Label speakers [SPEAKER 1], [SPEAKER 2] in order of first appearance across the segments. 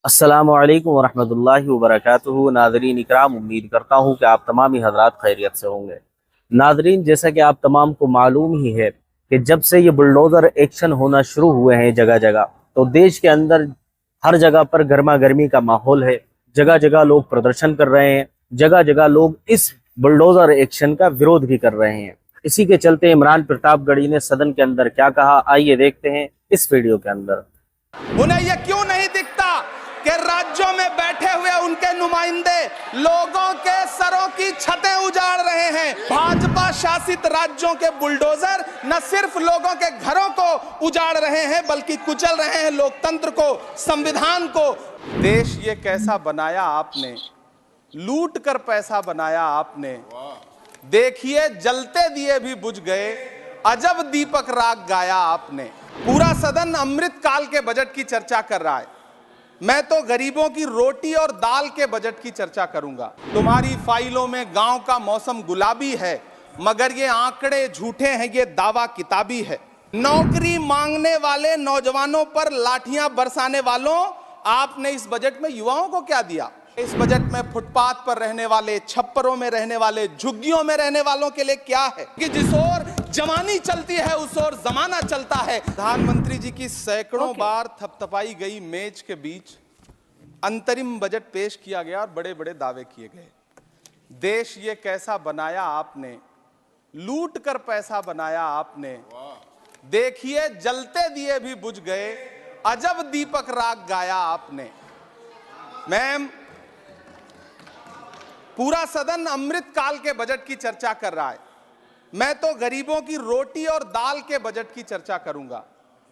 [SPEAKER 1] अस्सलामुअलैकुम वरहमतुल्लाहि वबरकातुहू। नाज़रीन इकराम, उम्मीद करता हूँ कि आप तमाम ही हज़रात खैरियत से होंगे। नाज़रीन, जैसा कि आप तमाम को मालूम ही है कि जब से ये बुलडोज़र एक्शन होना शुरू हुए हैं जगह जगह, तो देश के अंदर हर जगह पर गर्मा गर्मी का माहौल है। जगह जगह लोग प्रदर्शन कर रहे हैं, जगह जगह लोग इस बुलडोज़र एक्शन का विरोध भी कर रहे हैं। इसी के चलते इमरान प्रतापगढ़ी ने सदन के अंदर क्या कहा, आइए देखते हैं इस वीडियो के अंदर।
[SPEAKER 2] उन्हें यह क्यों नहीं दिखता कि राज्यों में बैठे हुए उनके नुमाइंदे लोगों के सरों की छतें उजाड़ रहे हैं। भाजपा शासित राज्यों के बुलडोजर न सिर्फ लोगों के घरों को उजाड़ रहे हैं बल्कि कुचल रहे हैं लोकतंत्र को, संविधान को। देश ये कैसा बनाया आपने, लूट कर पैसा बनाया आपने। देखिए जलते दिए भी बुझ गए, अजब दीपक राग गाया आपने। पूरा सदन अमृत काल के बजट की चर्चा कर रहा है, मैं तो गरीबों की रोटी और दाल के बजट की चर्चा करूंगा। तुम्हारी फाइलों में गांव का मौसम गुलाबी है, मगर ये आंकड़े झूठे हैं, ये दावा किताबी है। नौकरी मांगने वाले नौजवानों पर लाठियां बरसाने वालों, आपने इस बजट में युवाओं को क्या दिया? इस बजट में फुटपाथ पर रहने वाले, छप्परों में रहने वाले, झुग्गियों में रहने वालों के लिए क्या है कि जिस ओर जवानी चलती है उस ओर जमाना चलता है। प्रधानमंत्री जी की सैकड़ों बार थपथपाई गई मेज के बीच अंतरिम बजट पेश किया गया और बड़े बड़े दावे किए गए। देश ये कैसा बनाया आपने, लूट कर पैसा बनाया आपने। देखिए जलते दिए भी बुझ गए, अजब दीपक राग गाया आपने। मैम, पूरा सदन अमृत काल के बजट की चर्चा कर रहा है, मैं तो गरीबों की रोटी और दाल के बजट की चर्चा करूंगा।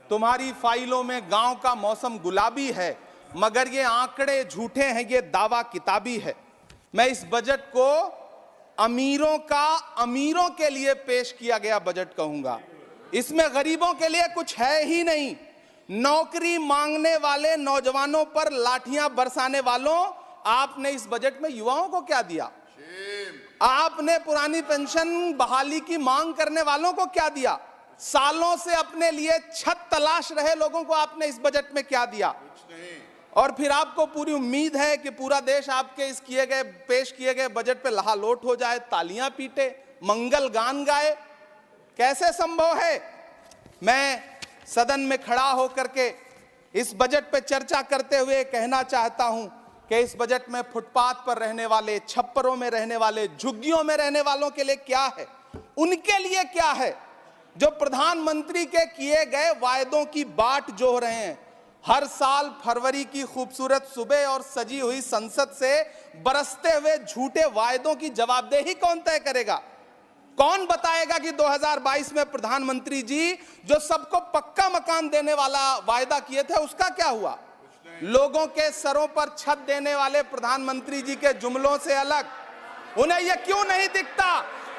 [SPEAKER 2] तुम्हारी फाइलों में गांव का मौसम गुलाबी है, मगर ये आंकड़े झूठे हैं, ये दावा किताबी है। मैं इस बजट को अमीरों का अमीरों के लिए पेश किया गया बजट कहूंगा। इसमें गरीबों के लिए कुछ है ही नहीं। नौकरी मांगने वाले नौजवानों पर लाठियां बरसाने वालों, आपने इस बजट में युवाओं को क्या दिया? आपने पुरानी पेंशन बहाली की मांग करने वालों को क्या दिया? सालों से अपने लिए छत तलाश रहे लोगों को आपने इस बजट में क्या दिया? और फिर आपको पूरी उम्मीद है कि पूरा देश आपके इस पेश किए गए बजट पे लहालोट हो जाए, तालियां पीटे, मंगल गान गाए। कैसे संभव है? मैं सदन में खड़ा होकर के इस बजट पे चर्चा करते हुए कहना चाहता हूं कि इस बजट में फुटपाथ पर रहने वाले, छप्परों में रहने वाले, झुग्गियों में रहने वालों के लिए क्या है, उनके लिए क्या है जो प्रधानमंत्री के किए गए वायदों की बाट जोह रहे हैं। हर साल फरवरी की खूबसूरत सुबह और सजी हुई संसद से बरसते हुए झूठे वायदों की जवाबदेही कौन तय करेगा? कौन बताएगा कि 2022 में प्रधानमंत्री जी जो सबको पक्का मकान देने वाला वायदा किए थे उसका क्या हुआ? लोगों के सरों पर छत देने वाले प्रधानमंत्री जी के जुमलों से अलग उन्हें यह क्यों नहीं दिखता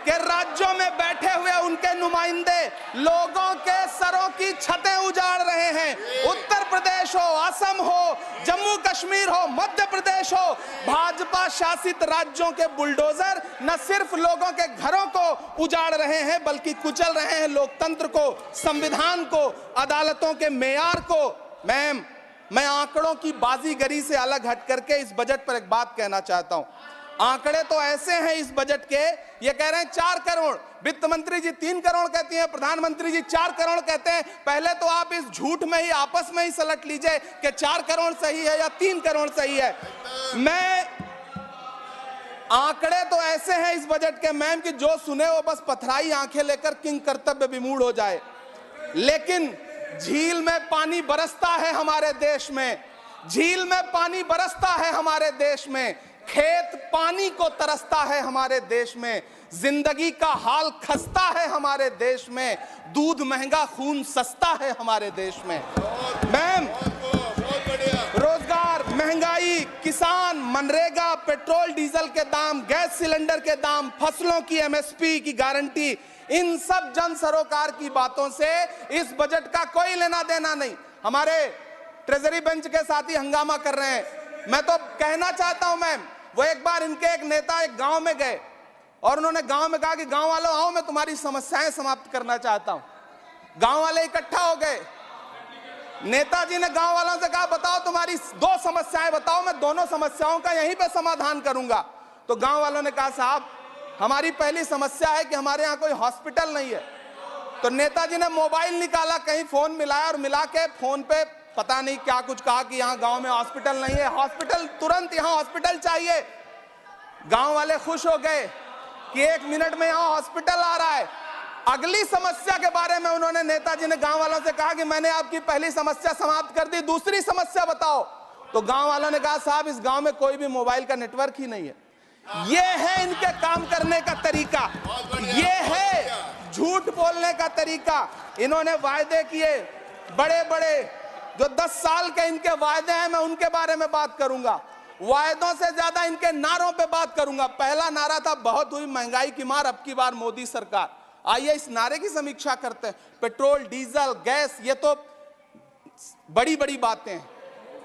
[SPEAKER 2] कि राज्यों में बैठे हुए उनके नुमाइंदे लोगों के सरों की छतें उजाड़ रहे हैं? उत्तर प्रदेश हो, असम हो, जम्मू कश्मीर हो, मध्य प्रदेश हो, भाजपा शासित राज्यों के बुलडोजर न सिर्फ लोगों के घरों को उजाड़ रहे हैं बल्कि कुचल रहे हैं लोकतंत्र को, संविधान को, अदालतों के मेयार को। मैम, मैं आंकड़ों की बाजीगरी से अलग हट करके इस बजट पर एक बात कहना चाहता हूं। आंकड़े तो ऐसे हैं इस बजट के, ये कह रहे हैं 4 करोड़, वित्त मंत्री जी 3 करोड़ कहती हैं, प्रधानमंत्री जी 4 करोड़ कहते हैं। पहले तो आप इस झूठ में ही आपस में ही सलट लीजिए कि 4 करोड़ सही है या 3 करोड़ सही है। मैं आंकड़े तो ऐसे हैं इस बजट के मैम कि जो सुने वो बस पथराई आंखें लेकर किंग कर्तव्य विमूढ़ हो जाए। लेकिन झील में पानी बरसता है हमारे देश में, झील में पानी बरसता है हमारे देश में, खेत पानी को तरसता है हमारे देश में, जिंदगी का हाल खस्ता है हमारे देश में, दूध महंगा खून सस्ता है हमारे देश में। मैम, रोजगार, महंगाई, किसान, मनरेगा, पेट्रोल डीजल के दाम, गैस सिलेंडर के दाम, फसलों की एमएसपी की गारंटी, इन सब जन सरोकार की बातों से इस बजट का कोई लेना देना नहीं। हमारे ट्रेजरी बेंच के साथी हंगामा कर रहे हैं। मैं तो कहना चाहता हूं मैम, वो एक बार इनके एक नेता एक गांव में गए और उन्होंने गांव में कहा कि गांव वालों आओ, मैं तुम्हारी समस्याएं समाप्त करना चाहता हूं। गांव वाले इकट्ठा हो गए नेताजी ने गांव वालों से कहा बताओ तुम्हारी दो समस्याएं बताओ, मैं दोनों समस्याओं का यहीं पे समाधान करूंगा। तो गांव वालों ने कहा साहब हमारी पहली समस्या है कि हमारे यहाँ कोई हॉस्पिटल नहीं है। तो नेताजी ने मोबाइल निकाला, कहीं फोन मिलाया और मिला के फोन पे पता नहीं क्या कुछ कहा कि यहाँ गांव में हॉस्पिटल नहीं है, हॉस्पिटल तुरंत, यहाँ हॉस्पिटल चाहिए। गांव वाले खुश हो गए कि 1 मिनट में यहाँ हॉस्पिटल आ रहा है। अगली समस्या के बारे में उन्होंने, नेताजी ने गांव वालों से कहा कि मैंने आपकी पहली समस्या समाप्त कर दी, दूसरी समस्या बताओ। तो गांव वालों ने कहा साहब इस गांव में कोई भी मोबाइल का नेटवर्क ही नहीं है। ये है इनके काम करने का तरीका, ये है झूठ बोलने का तरीका। इन्होंने वायदे किए बड़े बड़े, जो 10 साल के इनके वायदे हैं मैं उनके बारे में बात करूंगा। वायदों से ज्यादा इनके नारों पे बात करूंगा। पहला नारा था बहुत हुई महंगाई की मार, अब की बार मोदी सरकार। आइए इस नारे की समीक्षा करते हैं। पेट्रोल, डीजल, गैस, ये तो बड़ी बड़ी बातें हैं।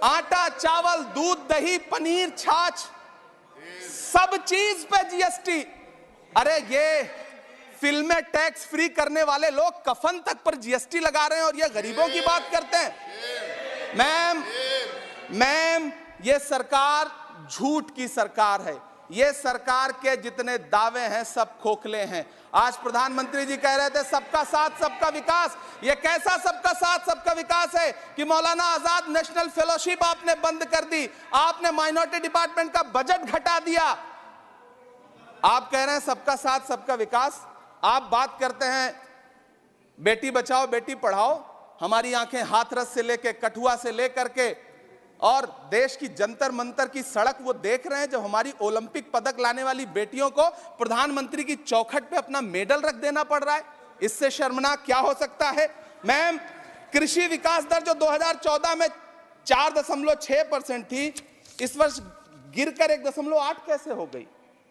[SPEAKER 2] आटा, चावल, दूध, दही, पनीर, छाछ, सब चीज पे जीएसटी। अरे ये फिल्में टैक्स फ्री करने वाले लोग कफन तक पर जीएसटी लगा रहे हैं और ये गरीबों की बात करते हैं। मैम ये सरकार झूठ की सरकार है। ये सरकार के जितने दावे हैं सब खोखले हैं। आज प्रधानमंत्री जी कह रहे थे सबका साथ सबका विकास। ये कैसा सबका साथ सबका विकास है कि मौलाना आजाद नेशनल फेलोशिप आपने बंद कर दी, आपने माइनॉरिटी डिपार्टमेंट का बजट घटा दिया। आप कह रहे हैं सबका साथ सबका विकास, आप बात करते हैं बेटी बचाओ बेटी पढ़ाओ। हमारी आंखें हाथरस से लेकर कठुआ से लेकर के और देश की जंतर मंतर की सड़क वो देख रहे हैं, जब हमारी ओलंपिक पदक लाने वाली बेटियों को प्रधानमंत्री की चौखट पे अपना मेडल रख देना पड़ रहा है। इससे शर्मनाक क्या हो सकता है। मैम कृषि विकास दर जो 2014 में 4.6% थी, इस वर्ष गिरकर 1.8 कैसे हो गई?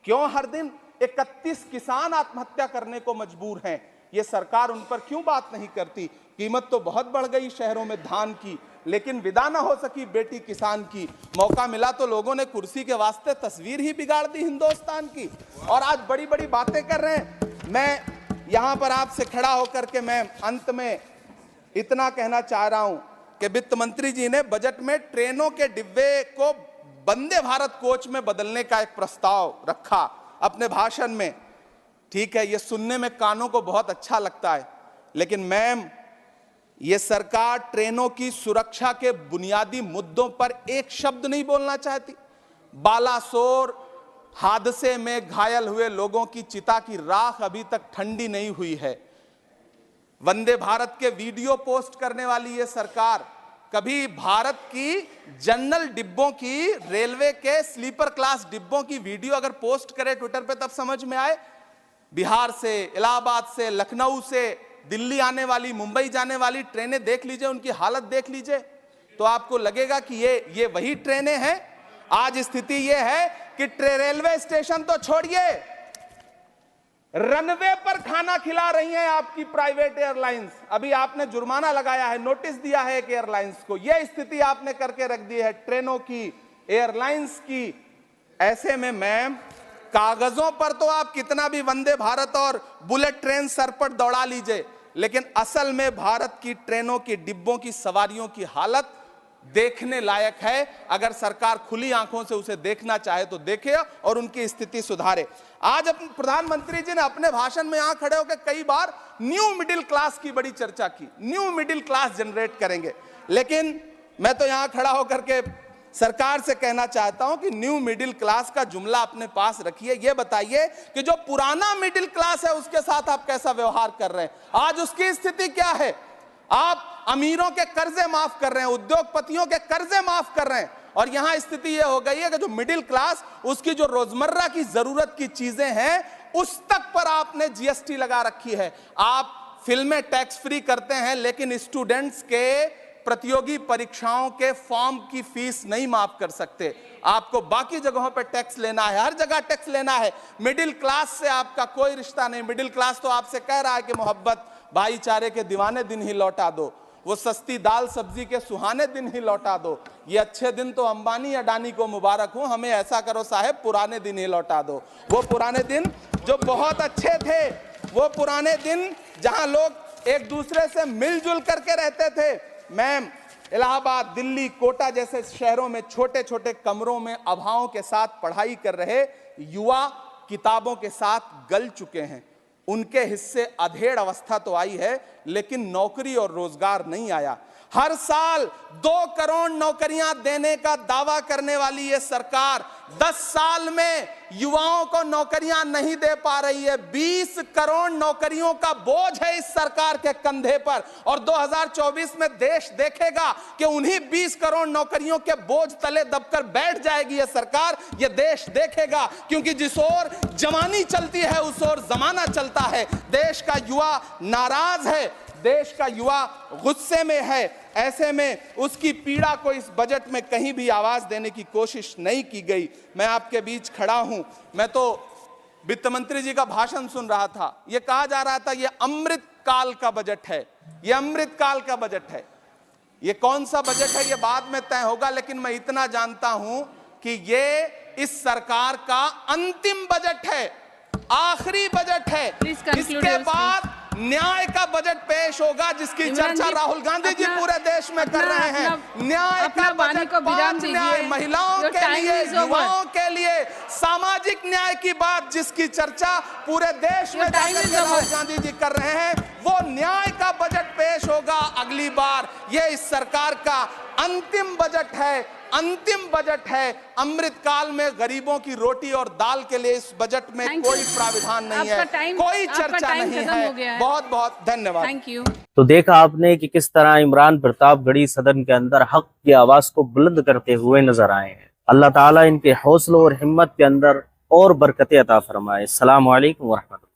[SPEAKER 2] क्यों हर दिन 31 किसान आत्महत्या करने को मजबूर हैं? ये सरकार उन पर क्यों बात नहीं करती? कीमत तो बहुत बढ़ गई शहरों में धान की, लेकिन विदा ना हो सकी बेटी किसान की। मौका मिला तो लोगों ने कुर्सी के वास्ते तस्वीर ही बिगाड़ दी हिंदुस्तान की, और आज बड़ी बड़ी बातें कर रहे हैं। मैं यहां पर आपसे खड़ा होकर के मैं अंत में इतना कहना चाह रहा हूं कि वित्त मंत्री जी ने बजट में ट्रेनों के डिब्बे को वंदे भारत कोच में बदलने का एक प्रस्ताव रखा अपने भाषण में। ठीक है, ये सुनने में कानों को बहुत अच्छा लगता है, लेकिन मैम ये सरकार ट्रेनों की सुरक्षा के बुनियादी मुद्दों पर एक शब्द नहीं बोलना चाहती। बालासोर हादसे में घायल हुए लोगों की चिता की राख अभी तक ठंडी नहीं हुई है। वंदे भारत के वीडियो पोस्ट करने वाली ये सरकार कभी भारत की जनरल डिब्बों की, रेलवे के स्लीपर क्लास डिब्बों की वीडियो अगर पोस्ट करे ट्विटर पे तब समझ में आए। बिहार से, इलाहाबाद से, लखनऊ से दिल्ली आने वाली, मुंबई जाने वाली ट्रेनें देख लीजिए, उनकी हालत देख लीजिए, तो आपको लगेगा कि ये वही ट्रेनें हैं। आज स्थिति ये है कि रेलवे स्टेशन तो छोड़िए, रनवे पर खाना खिला रही हैं आपकी प्राइवेट एयरलाइंस। अभी आपने जुर्माना लगाया है, नोटिस दिया है एक एयरलाइंस को। यह स्थिति आपने करके रख दी है ट्रेनों की, एयरलाइंस की। ऐसे में मैम कागजों पर तो आप कितना भी वंदे भारत और बुलेट ट्रेन सर पर दौड़ा लीजिए, लेकिन असल में भारत की ट्रेनों की डिब्बों की सवारियों की हालत देखने लायक है। अगर सरकार खुली आंखों से उसे देखना चाहे तो देखे और उनकी स्थिति सुधारे। आज अपने प्रधानमंत्री जी ने अपने भाषण में यहां खड़े होकर कई बार न्यू मिडिल क्लास की बड़ी चर्चा की, न्यू मिडिल क्लास जनरेट करेंगे। लेकिन मैं तो यहां खड़ा होकर के सरकार से कहना चाहता हूं कि न्यू मिडिल क्लास का जुमला अपने पास रखिए। यह बताइए कि जो पुराना मिडिल क्लास है उसके साथ आप कैसा व्यवहार कर रहे हैं। आज उसकी स्थिति क्या है? आप अमीरों के कर्जे माफ कर रहे हैं, उद्योगपतियों के कर्जे माफ कर रहे हैं, और यहां स्थिति यह हो गई है कि जो मिडिल क्लास, उसकी जो रोजमर्रा की जरूरत की चीजें हैं उस तक पर आपने जीएसटी लगा रखी है। आप फिल्में टैक्स फ्री करते हैं, लेकिन स्टूडेंट्स के प्रतियोगी परीक्षाओं के फॉर्म की फीस नहीं माफ कर सकते। आपको बाकी जगहों पर टैक्स लेना है, हर जगह टैक्स लेना है। मिडिल क्लास से आपका कोई रिश्ता नहीं। मिडिल क्लास तो आपसे कह रहा है कि मोहब्बत, भाईचारे के दीवाने दिन ही लौटा दो, वो सस्ती दाल सब्जी के सुहाने दिन ही लौटा दो। ये अच्छे दिन तो अंबानी अडानी को मुबारक हो, हमें ऐसा करो साहब पुराने दिन ही लौटा दो। वो पुराने दिन जो बहुत अच्छे थे, वो पुराने दिन जहां लोग एक दूसरे से मिलजुल करके रहते थे। मैम इलाहाबाद, दिल्ली, कोटा जैसे शहरों में छोटे छोटे कमरों में अभावों के साथ पढ़ाई कर रहे युवा किताबों के साथ गल चुके हैं। उनके हिस्से अधेड़ अवस्था तो आई है, लेकिन नौकरी और रोजगार नहीं आया। हर साल 2 करोड़ नौकरियां देने का दावा करने वाली ये सरकार 10 साल में युवाओं को नौकरियां नहीं दे पा रही है। 20 करोड़ नौकरियों का बोझ है इस सरकार के कंधे पर, और 2024 में देश देखेगा कि उन्हीं 20 करोड़ नौकरियों के बोझ तले दबकर बैठ जाएगी ये सरकार। ये देश देखेगा, क्योंकि जिस ओर जवानी चलती है उस ओर जमाना चलता है। देश का युवा नाराज है, देश का युवा गुस्से में है। ऐसे में उसकी पीड़ा को इस बजट में कहीं भी आवाज देने की कोशिश नहीं की गई। मैं आपके बीच खड़ा हूं, मैं तो वित्त मंत्री जी का भाषण सुन रहा था। यह कहा जा रहा था ये अमृत काल का बजट है, ये अमृत काल का बजट है। ये कौन सा बजट है ये बाद में तय होगा, लेकिन मैं इतना जानता हूं कि ये इस सरकार का अंतिम बजट है, आखिरी बजट है। इसके बाद न्याय का बजट पेश होगा, जिसकी चर्चा राहुल गांधी जी पूरे देश में कर रहे हैं। न्याय का बजट, 5 न्याय महिलाओं के लिए, युवाओं के लिए, सामाजिक न्याय की बात जिसकी चर्चा पूरे देश में राहुल गांधी जी कर रहे हैं, वो न्याय का बजट पेश होगा अगली बार। ये इस सरकार का अंतिम बजट है, अंतिम बजट है। अमृत काल में गरीबों की रोटी और दाल के लिए इस बजट में कोई प्राविधान नहीं है, कोई चर्चा नहीं है। बहुत बहुत धन्यवाद।
[SPEAKER 1] Thank you. तो देखा आपने कि किस तरह इमरान प्रतापगढ़ी सदन के अंदर हक की आवाज को बुलंद करते हुए नजर आए हैं। अल्लाह ताला इनके हौसलों और हिम्मत के अंदर और बरकतें अता फरमाए। अस्सलामु अलैकुम व रहमतुल्लाह।